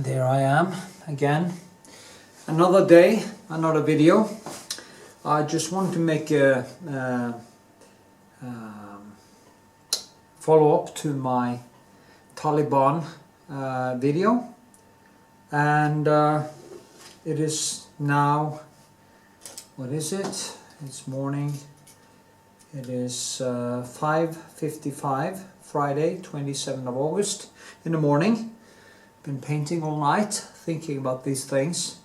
There I am again. Another day, another video. I just want to make a follow-up to my Taliban video, and it is now, what is it? It's morning. It is 5:55, Friday, 27th of August in the morning. Been painting all night, thinking about these things,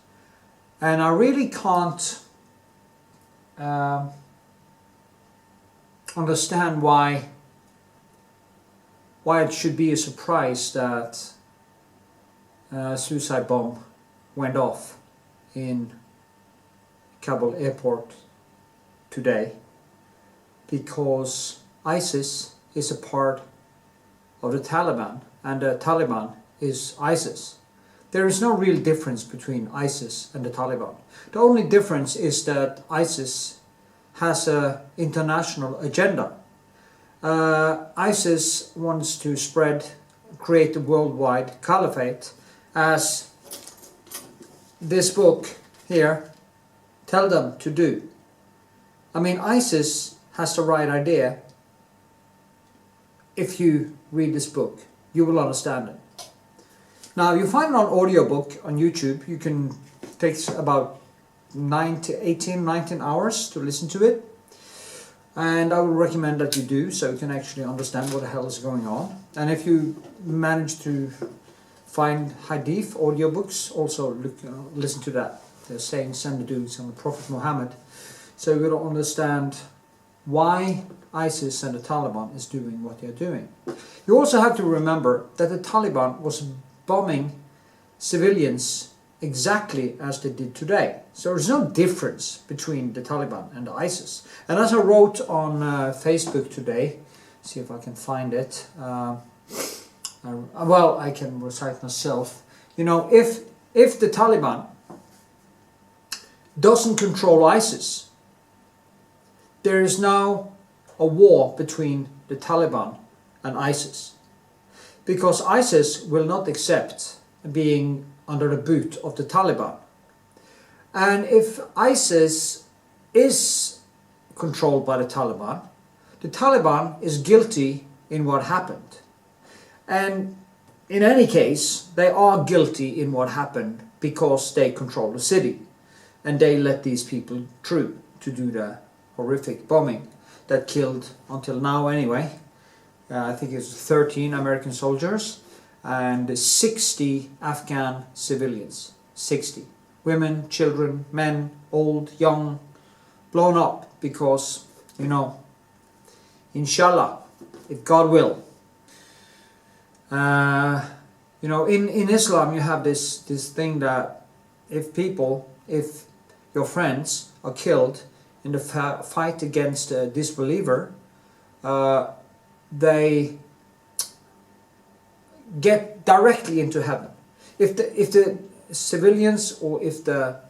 and I really can't understand why it should be a surprise that a suicide bomb went off in Kabul airport today, because ISIS is a part of the Taliban, and the Taliban is ISIS. There is no real difference between ISIS and the Taliban. The only difference is that ISIS has an international agenda. ISIS wants to create a worldwide caliphate, as this book here tells them to do. I mean, ISIS has the right idea. If you read this book, you will understand it. Now, you find it on audiobook on YouTube. You can take about 19 hours to listen to it. And I would recommend that you do, so you can actually understand what the hell is going on. And if you manage to find Hadith audiobooks, also listen to that. They're saying send the dudes on the Prophet Muhammad. So you will understand why ISIS and the Taliban is doing what they're doing. You also have to remember that the Taliban was bombing civilians exactly as they did today. So there's no difference between the Taliban and the ISIS. And as I wrote on Facebook today, see if I can find it. Well, I can recite myself. You know, if the Taliban doesn't control ISIS, there is now a war between the Taliban and ISIS. Because ISIS will not accept being under the boot of the Taliban. And if ISIS is controlled by the Taliban is guilty in what happened. And in any case, they are guilty in what happened because they control the city. And they let these people through to do the horrific bombing that killed, until now anyway, I think it's 13 American soldiers and 60 Afghan civilians. 60. Women, children, men, old, young, blown up because, you know, inshallah, if God will. You know, in Islam you have this thing that if your friends are killed in the fight against a disbeliever, they get directly into heaven. If the civilians or if the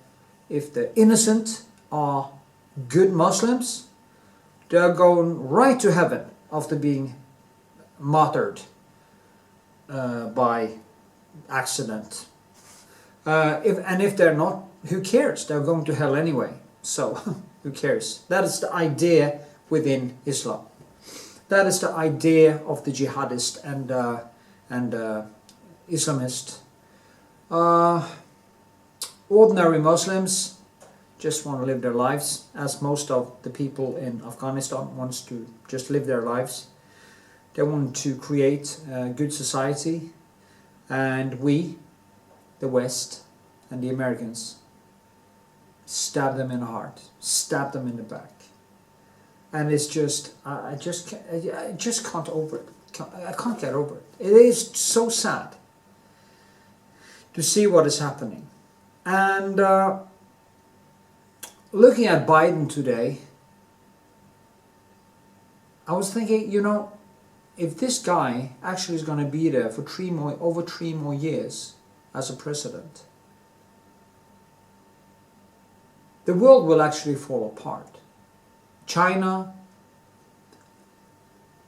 innocent are good Muslims, they are going right to heaven after being martyred by accident. If they're not, who cares? They're going to hell anyway. So who cares? That is the idea within Islam. That is the idea of the jihadist and Islamist. Ordinary Muslims just want to live their lives, as most of the people in Afghanistan wants to just live their lives. They want to create a good society, and we, the West and the Americans, stab them in the heart, stab them in the back. And it's just, I just can't over it. I can't get over it. It is so sad to see what is happening. And looking at Biden today, I was thinking, you know, if this guy actually is going to be there for over 3 more years as a president, the world will actually fall apart. China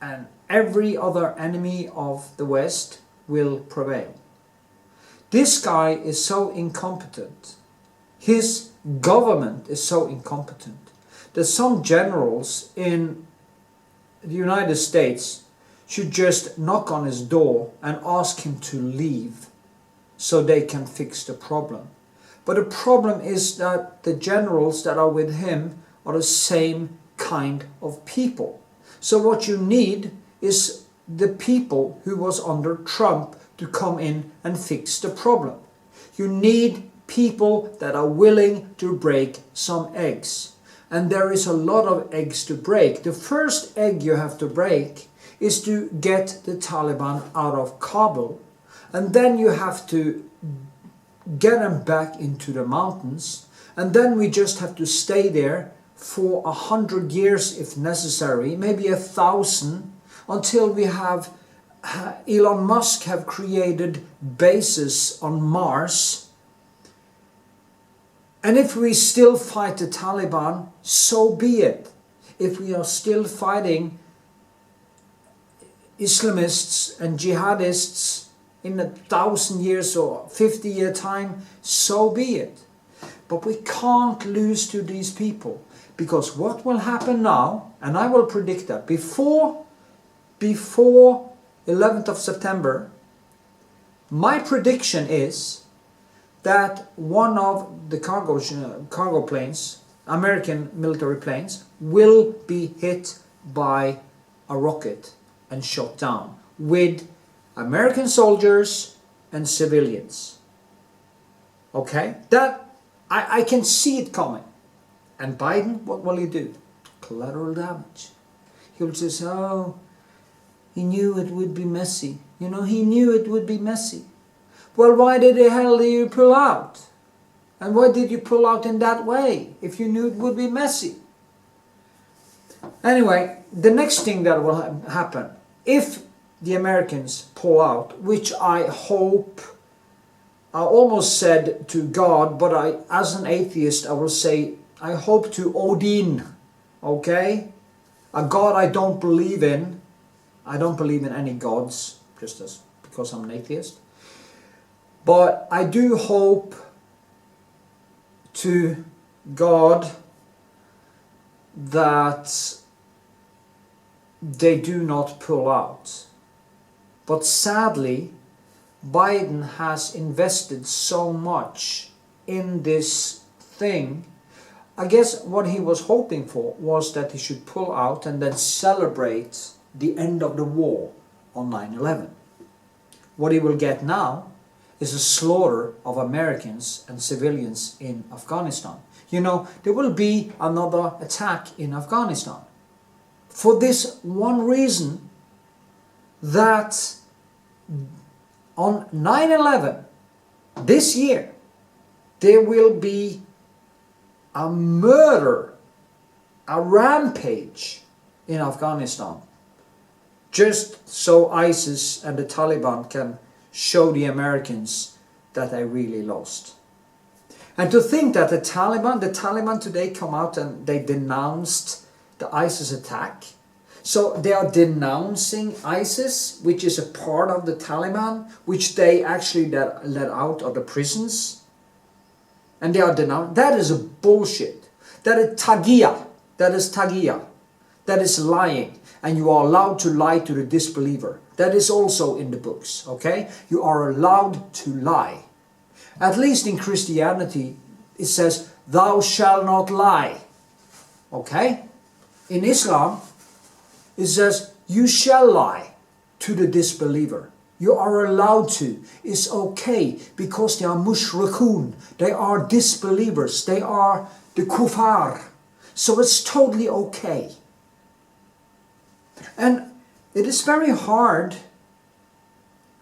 and every other enemy of the West will prevail. This guy is so incompetent. His government is so incompetent that some generals in the United States should just knock on his door and ask him to leave so they can fix the problem. But the problem is that the generals that are with him are the same kind of people. So what you need is the people who was under Trump to come in and fix the problem. You need people that are willing to break some eggs. And there is a lot of eggs to break. The first egg you have to break is to get the Taliban out of Kabul. And then you have to get them back into the mountains. And then we just have to stay there for 100 years if necessary, maybe 1,000, until we have Elon Musk have created bases on Mars. And if we still fight the Taliban, so be it. If we are still fighting Islamists and jihadists in 1,000 years or 50-year time, so be it. But we can't lose to these people, because what will happen now, and I will predict that before 11th of September, my prediction is that one of the cargo planes, American military planes, will be hit by a rocket and shot down with American soldiers and civilians. Okay? That I can see it coming. And Biden, what will he do? Collateral damage. He'll say, oh, he knew it would be messy. You know, he knew it would be messy. Well, why the hell did you pull out? And why did you pull out in that way if you knew it would be messy? Anyway, the next thing that will happen, if the Americans pull out, which I hope, I almost said to God, but as an atheist, I will say, I hope to Odin, okay? A God I don't believe in. I don't believe in any gods, because I'm an atheist. But I do hope to God that they do not pull out. But sadly, Biden has invested so much in this thing. I guess what he was hoping for was that he should pull out and then celebrate the end of the war on 9/11. What he will get now is a slaughter of Americans and civilians in Afghanistan. You know, there will be another attack in Afghanistan. For this one reason, that on 9/11 this year, there will be a murder, a rampage in Afghanistan, just so ISIS and the Taliban can show the Americans that they really lost. And to think that the Taliban today come out and they denounced the ISIS attack. So they are denouncing ISIS, which is a part of the Taliban, which they actually let out of the prisons. And they are denouncing. That is a bullshit. That is tagia. That is tagia. That is lying. And you are allowed to lie to the disbeliever. That is also in the books, okay? You are allowed to lie. At least in Christianity, it says, thou shalt not lie. Okay? In Islam, it says, you shall lie to the disbeliever. You are allowed to. It's okay, because they are mushrikun. They are disbelievers. They are the kuffar. So it's totally okay. And it is very hard.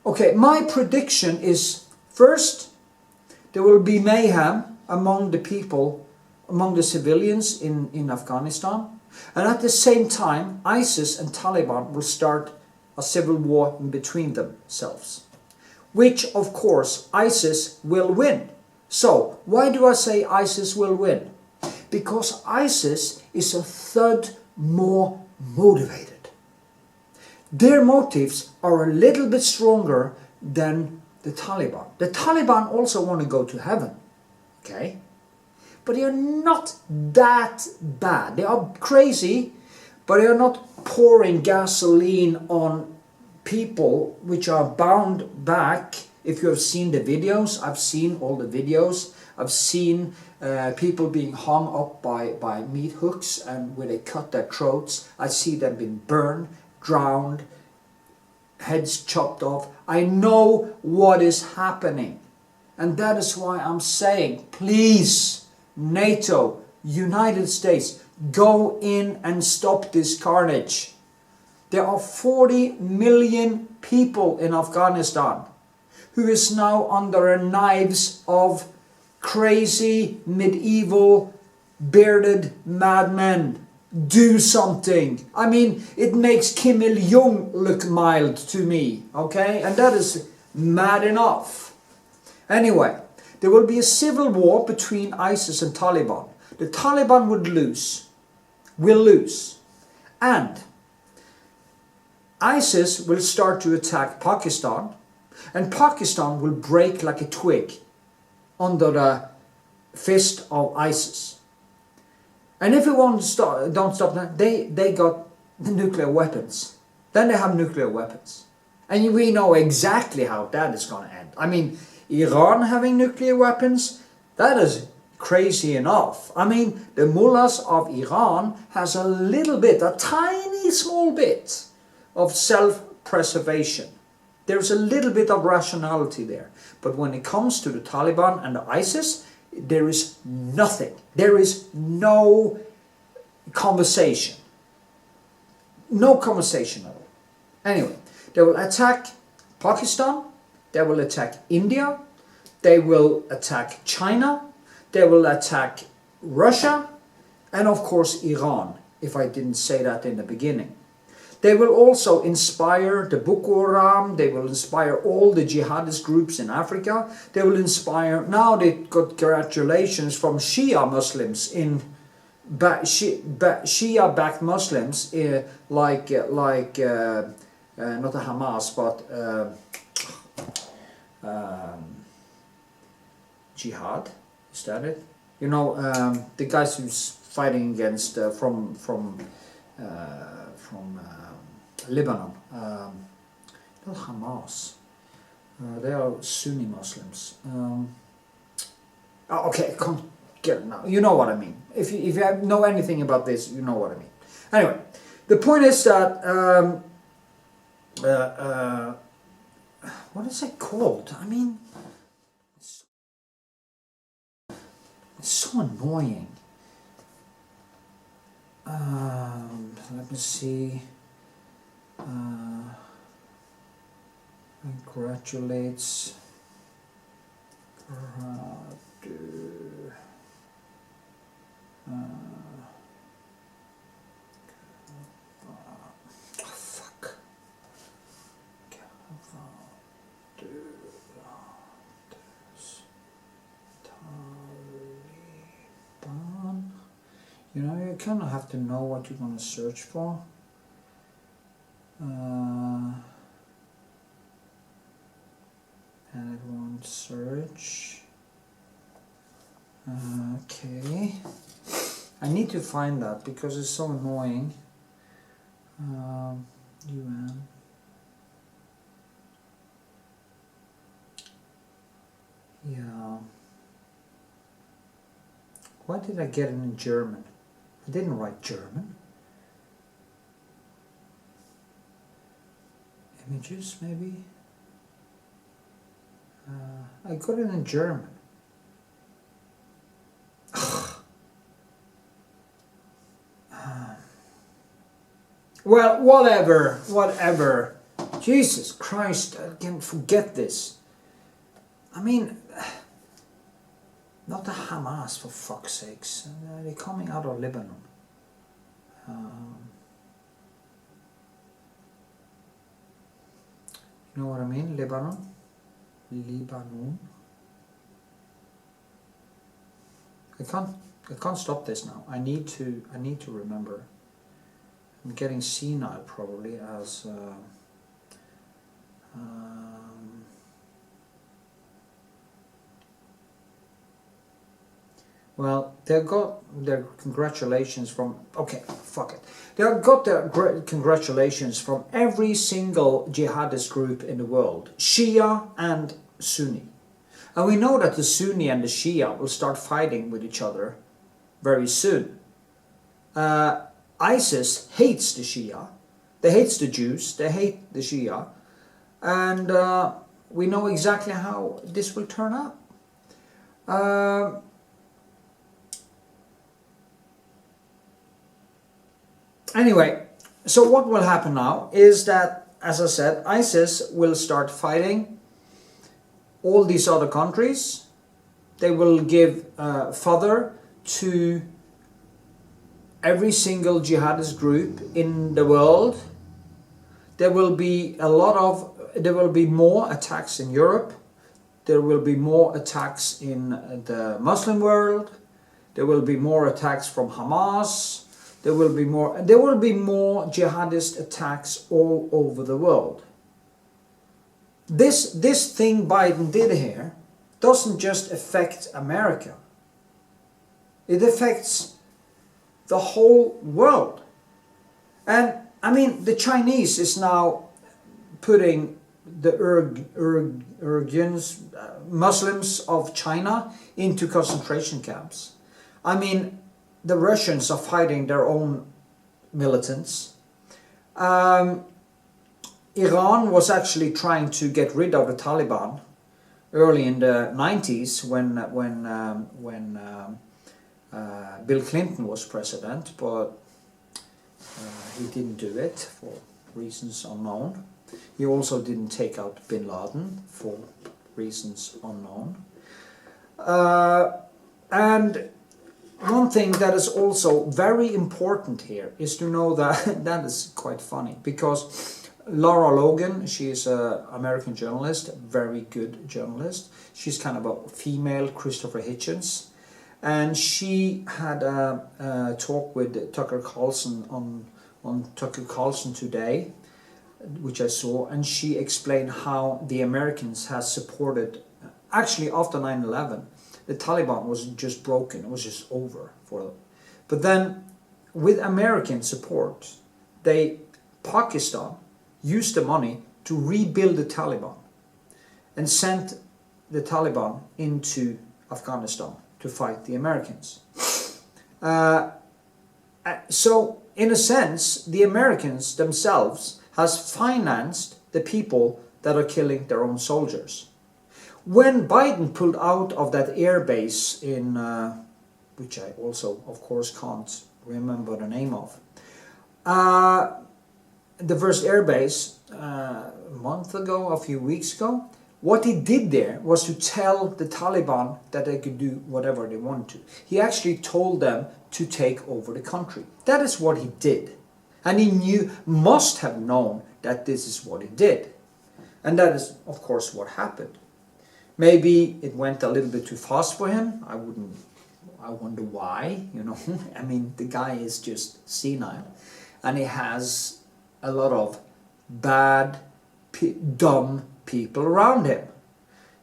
Okay, my prediction is, first, there will be mayhem among the people, among the civilians in Afghanistan. And at the same time, ISIS and Taliban will start a civil war in between themselves. Which, of course, ISIS will win. So, why do I say ISIS will win? Because ISIS is a third more motivated. Their motives are a little bit stronger than the Taliban. The Taliban also want to go to heaven, okay? But they are not that bad. They are crazy, but they are not pouring gasoline on people which are bound back. If you have seen the videos, I've seen all the videos. I've seen people being hung up by meat hooks and where they cut their throats. I see them being burned, drowned, heads chopped off. I know what is happening. And that is why I'm saying, please, NATO, United States, go in and stop this carnage. There are 40 million people in Afghanistan who is now under the knives of crazy, medieval, bearded madmen. Do something. I mean, it makes Kim Il-jung look mild to me, okay? And that is mad enough. Anyway, there will be a civil war between ISIS and Taliban. The Taliban will lose. And ISIS will start to attack Pakistan, and Pakistan will break like a twig under the fist of ISIS. And if we don't stop that, they got the nuclear weapons. Then they have nuclear weapons. And we know exactly how that is going to end. I mean, Iran having nuclear weapons, that is crazy enough. I mean, the mullahs of Iran has a little bit, a tiny small bit of self-preservation. There's a little bit of rationality there. But when it comes to the Taliban and the ISIS, there is nothing. There is no conversation. No conversation at all. Anyway, they will attack Pakistan. They will attack India. They will attack China. They will attack Russia. And of course Iran, if I didn't say that in the beginning. They will also inspire the Boko Haram. They will inspire all the jihadist groups in Africa. They will inspire, now they got congratulations from Shia Muslims in Shia-backed Muslims like not the Hamas but Jihad, is that it? You know, the guys who's fighting against from Lebanon, not Hamas. They are Sunni Muslims. Okay, I can't get it now. You know what I mean. If you know anything about this, you know what I mean. Anyway, the point is that what is it called? I mean, it's so annoying. Let me see. Congratulates. Fuck. Taliban. You know, you kind of have to know what you're going to search for. And it won't search. Okay. I need to find that because it's so annoying. UN. Yeah. Why did I get it in German? I didn't write German. Images, maybe? I got it in German. Well, whatever. Jesus Christ, I can't forget this. I mean, not the Hamas, for fuck's sakes. They're coming out of Lebanon. You know what I mean? Lebanon. I can't stop this now. I need to remember. I'm getting senile probably as well, they got their congratulations from, okay, fuck it. They got their congratulations from every single jihadist group in the world, Shia and Sunni. And we know that the Sunni and the Shia will start fighting with each other very soon. ISIS hates the Shia, they hate the Jews, they hate the Shia, and we know exactly how this will turn out. Anyway, so what will happen now is that, as I said, ISIS will start fighting all these other countries. They will give fodder to every single jihadist group in the world. There will be more attacks in Europe. There will be more attacks in the Muslim world. There will be more attacks from Hamas. There will be more jihadist attacks all over the world. This thing Biden did here doesn't just affect America. It affects the whole world. And I mean, the Chinese is now putting the Uyghurs, Muslims of China, into concentration camps. I mean, the Russians are fighting their own militants. Iran was actually trying to get rid of the Taliban early in the 90s when Bill Clinton was president, but he didn't do it for reasons unknown. He also didn't take out bin Laden for reasons unknown. And one thing that is also very important here is to know that that is quite funny, because Lara Logan, she is an American journalist, very good journalist. She's kind of a female Christopher Hitchens, and she had a talk with Tucker Carlson on Tucker Carlson Today, which I saw, and she explained how the Americans have supported, actually after 9/11, the Taliban was just broken, it was just over for them. But then, with American support, Pakistan used the money to rebuild the Taliban and sent the Taliban into Afghanistan to fight the Americans. So, in a sense, the Americans themselves has financed the people that are killing their own soldiers. When Biden pulled out of that air base in, which I also, of course, can't remember the name of, the first air base a month ago, a few weeks ago, what he did there was to tell the Taliban that they could do whatever they wanted to. He actually told them to take over the country. That is what he did. And he must have known that this is what he did. And that is, of course, what happened. Maybe it went a little bit too fast for him. I wonder why, you know. I mean, the guy is just senile. And he has a lot of bad, dumb people around him.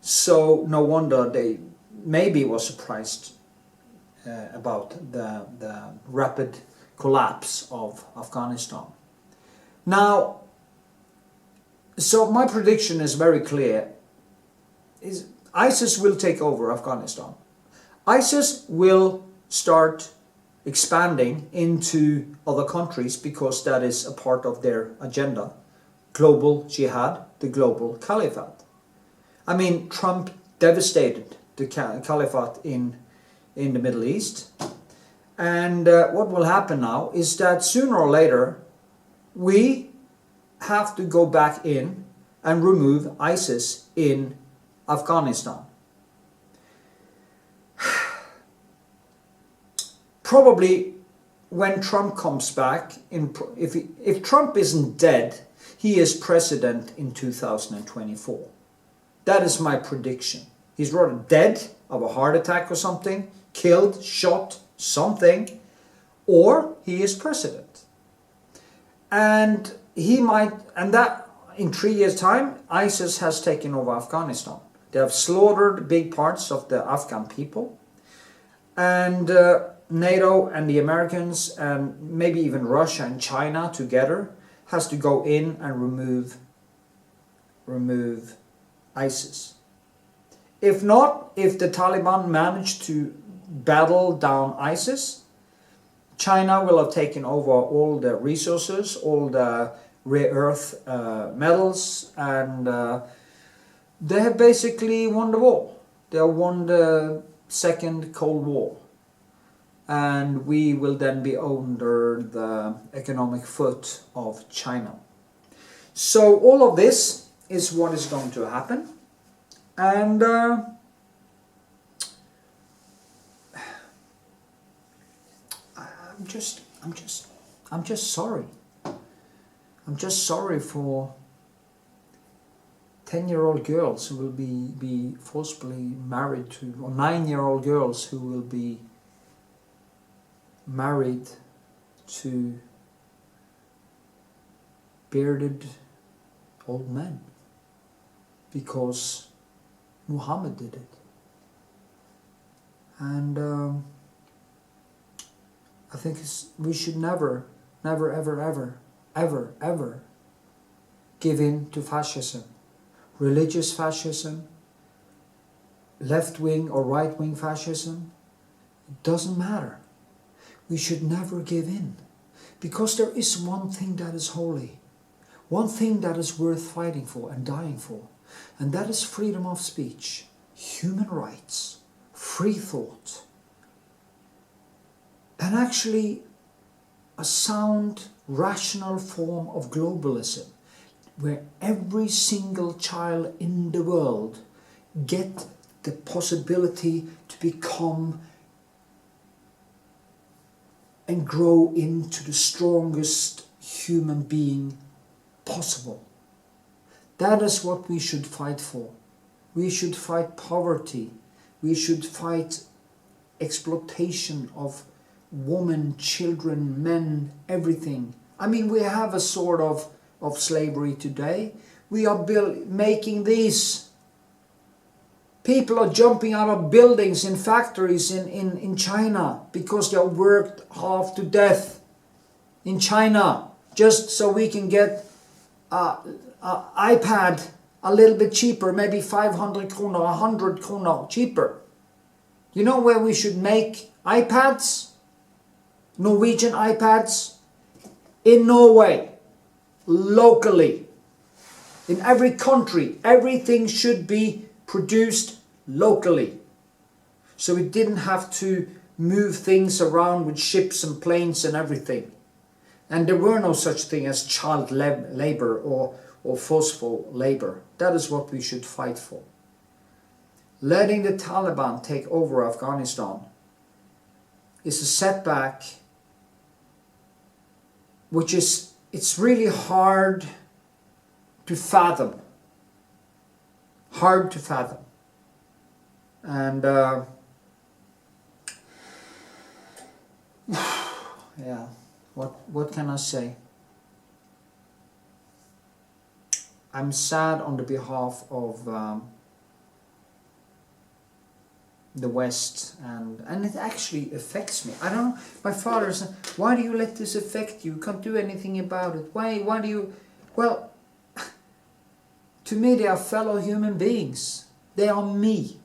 So no wonder they maybe was surprised about the rapid collapse of Afghanistan. Now, so my prediction is very clear. Is ISIS will take over Afghanistan. ISIS will start expanding into other countries because that is a part of their agenda. Global jihad, the global caliphate. I mean, Trump devastated the caliphate in the Middle East. And what will happen now is that sooner or later we have to go back in and remove ISIS in Afghanistan. Probably when Trump comes back, if Trump isn't dead, he is president in 2024. That is my prediction. He's rather dead of a heart attack or something, killed, shot, something, or he is president. And that in 3 years' time, ISIS has taken over Afghanistan. They have slaughtered big parts of the Afghan people. And NATO and the Americans and maybe even Russia and China together has to go in and remove ISIS. If not, if the Taliban manage to battle down ISIS, China will have taken over all the resources, all the rare earth metals, and they have basically won the war. They have won the Second Cold War. And we will then be under the economic foot of China. So all of this is what is going to happen. And I'm just sorry. I'm just sorry for 10-year-old girls who will be forcibly married to, or 9-year-old girls who will be married to bearded old men because Muhammad did it. And I think we should never ever give in to fascism, religious fascism, left-wing or right-wing fascism. It doesn't matter. We should never give in, because there is one thing that is holy, one thing that is worth fighting for and dying for, and that is freedom of speech, human rights, free thought, and actually a sound, rational form of globalism, where every single child in the world get the possibility to become and grow into the strongest human being possible. That is what we should fight for. We should fight poverty. We should fight exploitation of women, children, men, everything. I mean, we have a sort of slavery today. We are making these. People are jumping out of buildings in factories in China because they are worked half to death in China just so we can get an iPad a little bit cheaper, maybe 500 kroner, 100 kroner cheaper. You know where we should make iPads? Norwegian iPads? In Norway, locally. In every country, everything should be produced locally. So we didn't have to move things around with ships and planes and everything. And there were no such thing as child labor or forceful labor. That is what we should fight for. Letting the Taliban take over Afghanistan is a setback which is, it's really hard to fathom. Hard to fathom. And yeah, what can I say? I'm sad on the behalf of the West, and it actually affects me. I don't know. My father said, "Why do you let this affect you? You can't do anything about it. Why do you?" Well, to me, they are fellow human beings. They are me.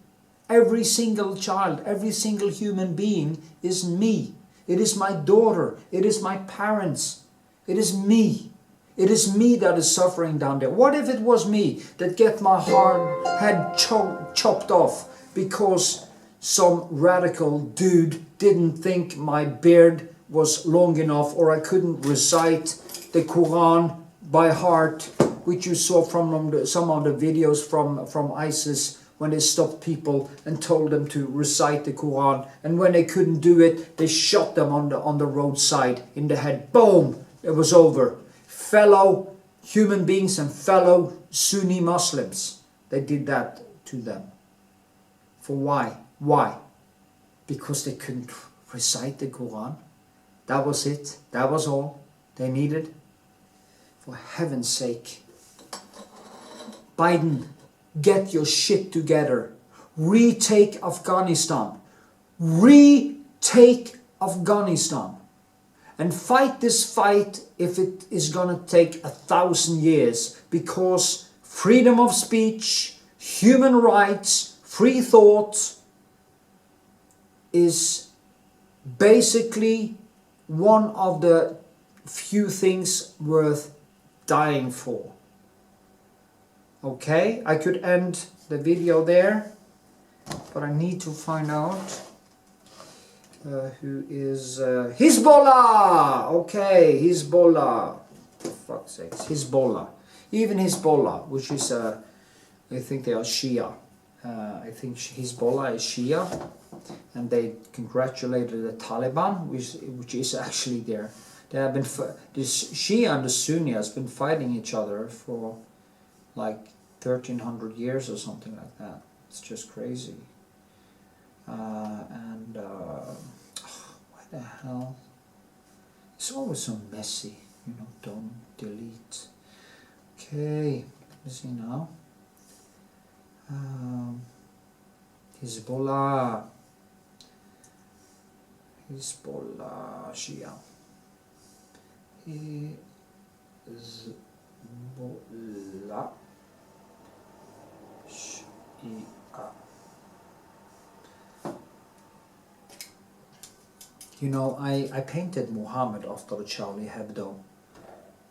Every single child, every single human being is me. It is my daughter. It is my parents. It is me. It is me that is suffering down there. What if it was me that get my head chopped off because some radical dude didn't think my beard was long enough, or I couldn't recite the Quran by heart, which you saw from some of the videos from ISIS when they stopped people and told them to recite the Quran, and when they couldn't do it, they shot them on the roadside in the head. Boom! It was over. Fellow human beings and fellow Sunni Muslims, they did that to them. For why? Why? Because they couldn't recite the Quran. That was it. That was all they needed. For heaven's sake. Biden, get your shit together. Retake Afghanistan. retake Afghanistan and fight this fight if it is gonna take 1,000 years, because freedom of speech, human rights, free thought is basically one of the few things worth dying for. Okay, I could end the video there, but I need to find out who is Hezbollah. Okay, Hezbollah. For fuck's sake, Hezbollah. Even Hezbollah, which is I think they are Shia. I think Hezbollah is Shia, and they congratulated the Taliban, which is actually there. They have been this Shia and the Sunni has been fighting each other for like 1,300 years or something like that. It's just crazy. Why the hell? It's always so messy, you know. Don't delete. Okay, let's see now. Hezbollah, Shia. Hezbollah, Shia. You know, I painted Muhammad after the Charlie Hebdo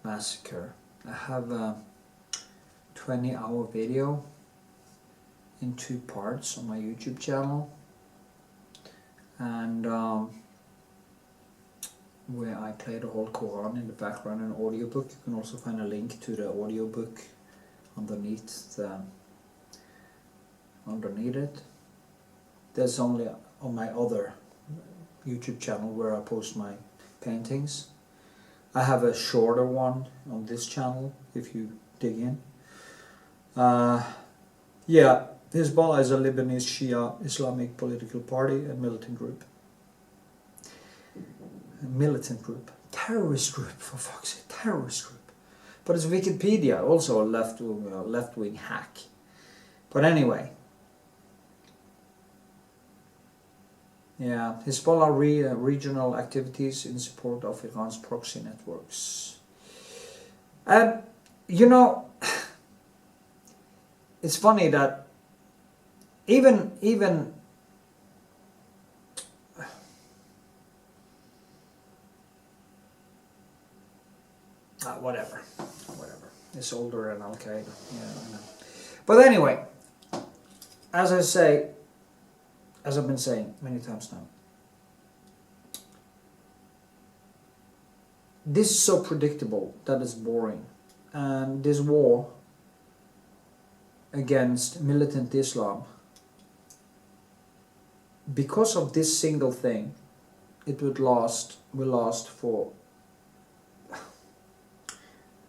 massacre. I have a 20-hour video in 2 parts on my YouTube channel, and where I play the whole Quran in the background in audiobook. You can also find a link to the audiobook underneath it. There's only on my other YouTube channel where I post my paintings. I have a shorter one on this channel if you dig in. Yeah, Hezbollah is a Lebanese Shia Islamic political party and militant group. Terrorist group, for fuck's sake, terrorist group. But it's Wikipedia, also a left-wing hack. But anyway, yeah, Hezbollah regional activities in support of Iran's proxy networks. And you know, it's funny that even whatever, it's older than Al Qaeda. Yeah, I know. But anyway, as I've been saying many times now, this is so predictable that it's boring, and this war against militant Islam, because of this single thing, it will last for,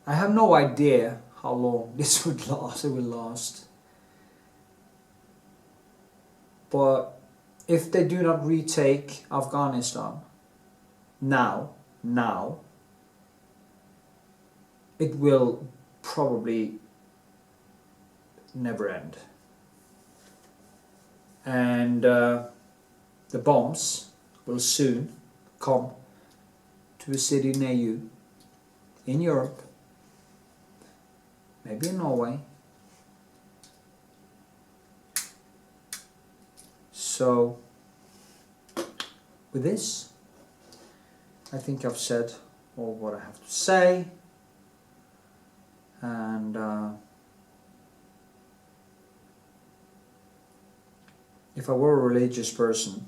I have no idea how long this would last. It will last. But if they do not retake Afghanistan now, it will probably never end. And the bombs will soon come to a city near you, in Europe, maybe in Norway. So with this, I think I've said all what I have to say, and if I were a religious person,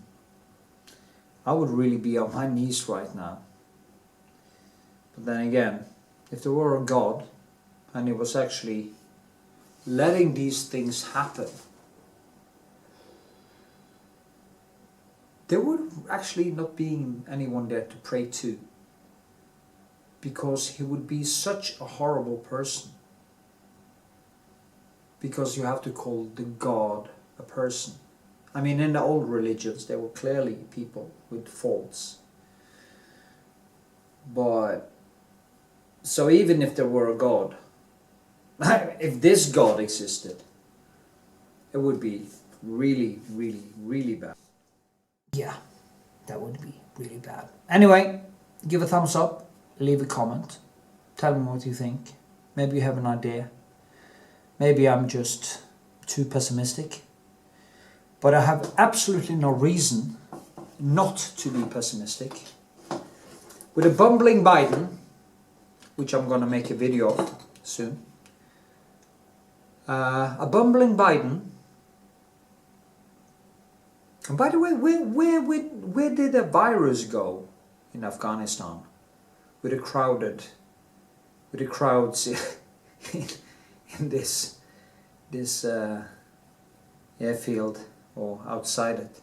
I would really be on my knees right now. But then again, if there were a God and He was actually letting these things happen, there would actually not be anyone there to pray to, because He would be such a horrible person. Because you have to call the God a person. I mean, in the old religions, there were clearly people with faults. But, so even if there were a God, if this God existed, it would be really, really, really bad. Yeah, that would be really bad. Anyway, give a thumbs up, leave a comment, tell me what you think. Maybe you have an idea. Maybe I'm just too pessimistic. But I have absolutely no reason not to be pessimistic. With a bumbling Biden, which I'm going to make a video of soon. A bumbling Biden. And by the way, where did the virus go in Afghanistan? With the crowds in this airfield or outside it.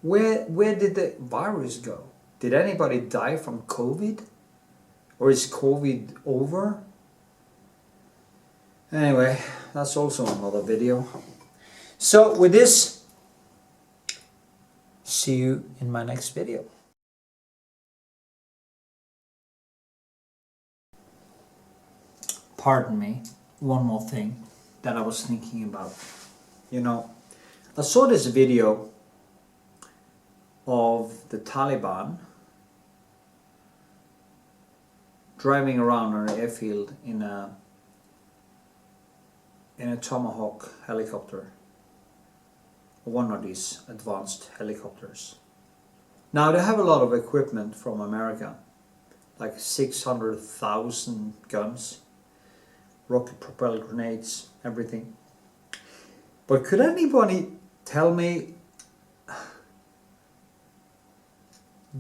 Where did the virus go? Did anybody die from COVID? Or is COVID over? Anyway, that's also another video. So with this, see you in my next video. Pardon me, one more thing that I was thinking about. You know, I saw this video of the Taliban driving around on an airfield in a Tomahawk helicopter, one of these advanced helicopters. Now they have a lot of equipment from America, like 600,000 guns, rocket propelled grenades, everything. But could anybody tell me,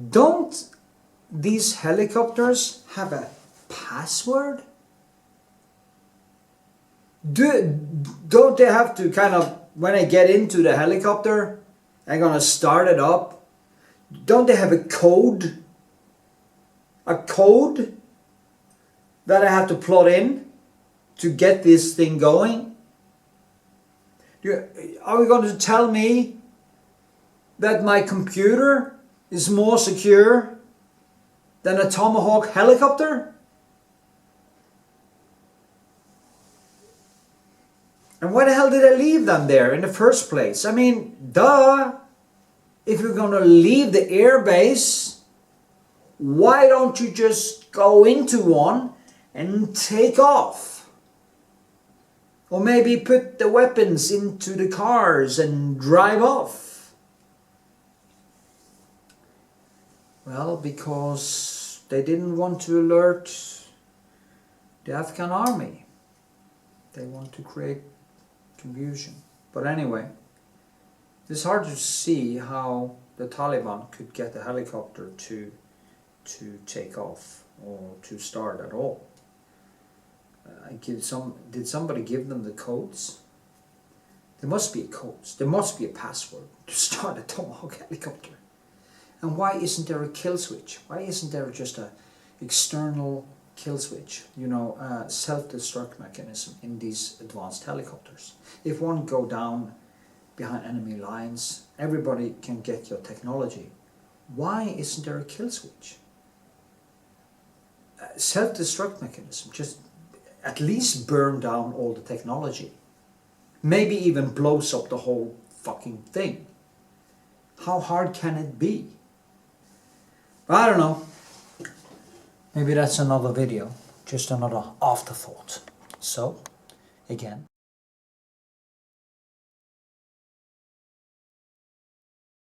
don't these helicopters have a password? Don't they have to kind of, when I get into the helicopter, I'm gonna start it up, don't they have a code? A code that I have to plug in to get this thing going? Are we going to tell me that my computer is more secure than a Tomahawk helicopter? And why the hell did I leave them there in the first place? I mean, duh! If you're going to leave the airbase, why don't you just go into one and take off? Or maybe put the weapons into the cars and drive off. Well, because they didn't want to alert the Afghan army. They want to create confusion. But anyway, it's hard to see how the Taliban could get a helicopter to take off or to start at all. Did somebody give them the codes? There must be a codes. There must be a password to start a Tomahawk helicopter. And why isn't there a kill switch? Why isn't there just a external kill switch? You know, a self-destruct mechanism in these advanced helicopters. If one go down behind enemy lines, everybody can get your technology. Why isn't there a kill switch? Self-destruct mechanism, just at least burn down all the technology. Maybe even blows up the whole fucking thing. How hard can it be? I don't know. Maybe that's another video. Just another afterthought. So, again.